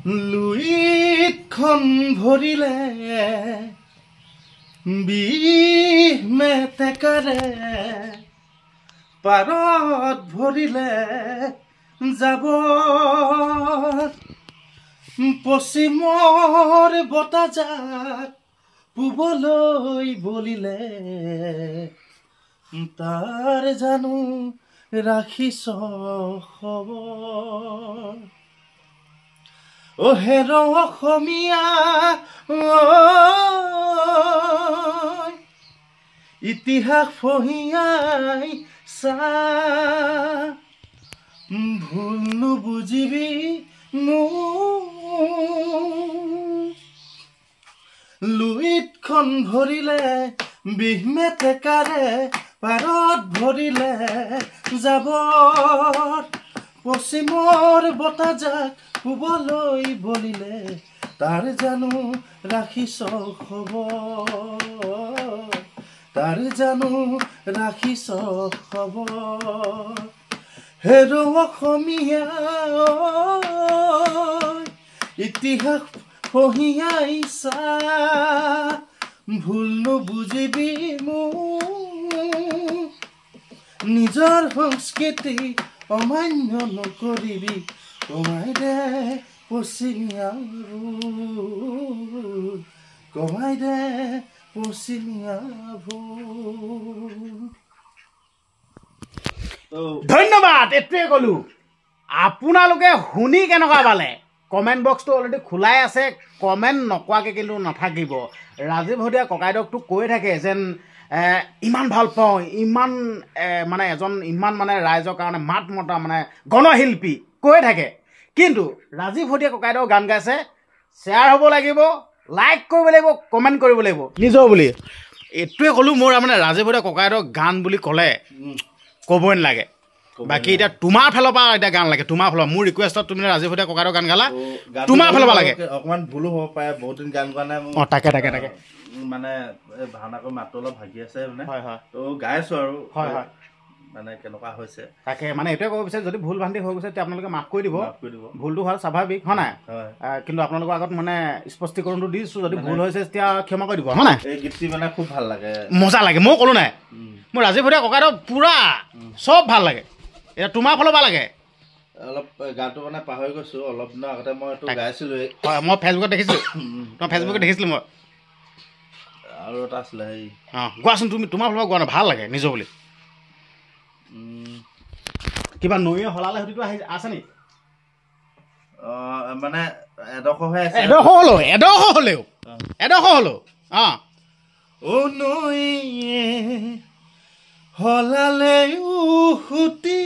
লুইতখন ভৰিলে বিহ মেটেকাৰে পাৰত ভৰিলে যাব পশ্চিমৰ বতাহজাক পূবলৈ বলিলে তাৰ জানো ৰাখিছ খবৰ অ হেৰ অসমীয়া ইতিহাস ফহিয়াই চা ভুল নুবুজিবি লুইতখন ভৰিলে বিহ মেটেকাৰে পাৰত ভৰিলে যাব পশ্চিমৰ বতাহজাক পূবলৈ বলিলে তাৰ জানো ৰাখিছ খবৰ তাৰ জানো ৰাখিছ খবৰ হেৰ অসমীয়া ইতিহাস ফহিয়াই চা ভুল নুবুজিবি নিজৰ সংস্কৃতি অমান্য নকৰিবি কমাই দে পশ্চিমীয়া কমাই দে পশ্চিমীয়া ধন্যবাদ এটোৱে ক'লো আপোনালোকে শুনি কেনেকুৱা পালে কমেণ্ট বক্সটো অলৰেডি খোলাই আছে কমেণ্ট নকৰাকৈ কিন্তু নাথাকিব ৰাজীৱ হদিয়া ককাইদেউকটো কৈ থাকে যেন ইমান ভাল পাওঁ ইমান মানে এজন ইমান মানে ৰাইজৰ কাৰণে মাত মতা মানে গণশিল্পী কৈ থাকে কিন্তু ৰাজীৱ হদিয়া ককাইদেউ গান গাইছে শ্বেয়াৰ হ'ব লাগিব লাইক কৰিব লাগিব কমেণ্ট কৰিব লাগিব নিজৰ বুলি এইটোৱে ক'লোঁ মোৰ মানে ৰাজীৱ হদিয়া ককাইদেউ গান বুলি ক'লে ক'বই নালাগে বাকী এতিয়া তোমাৰ ফালৰ পৰা এতিয়া গান লাগে তোমাৰ ফালৰ মোৰ ৰিকুৱেষ্টত তুমি ৰাজীৱ হদিয়া ককাইদেউ গান গালা তোমাৰ ফালৰ পৰা লাগে অকণমান ভুলো হ'ব পাৰে বহুত দিন গান গোৱা নাই অঁ তাকে মানে ভাওনা কৰি মাতটো অলপ ভাগি আছে মানে হয় হয় তো গাইছোঁ আৰু হয় হয় মানে কেনেকুৱা হৈছে তাকে মানে এইটোৱে ক'ব বিচাৰে যদি ভুল ভ্ৰান্তি হৈ গৈছে তেতিয়া আপোনালোকে মাফ কৰি দিব ভুলটো হোৱা স্বাভাৱিক হয় নাই কিন্তু আপোনালোকৰ আগত মানে স্পষ্টীকৰণটো দিছোঁ যদি ভুল হৈছে তেতিয়া ক্ষমা কৰি দিব হয় নাই এই গীতটি মানে খুব ভাল লাগে মজা লাগে মই ক'লোঁ নাই মোৰ ৰাজীৱ হদিয়া ককাইদেউ পূৰা চব ভাল লাগে এতিয়া তোমাৰ ফালৰ পৰা লাগে অলপ গানটো মানে পাহৰি গৈছোঁ অলপ দিনৰ আগতে মই এইটো গাইছিলোঁ হয় মই ফেচবুকত দেখিছিলোঁ তোমাৰ ফেচবুকত দেখিছিলোঁ মই আৰু এটা আছিলে হেৰি অঁ গোৱাচোন তুমি তোমাৰ ফালৰ পৰা গোৱা নাই ভাল লাগে নিজৰ বুলি কিবা নৈয়ে হলালে সুধিটো আহি আছে নি মানে এডোখৰহে আছে এডোখৰ হ'লেও অঁ অ' নৈয়ে হলালে উভতি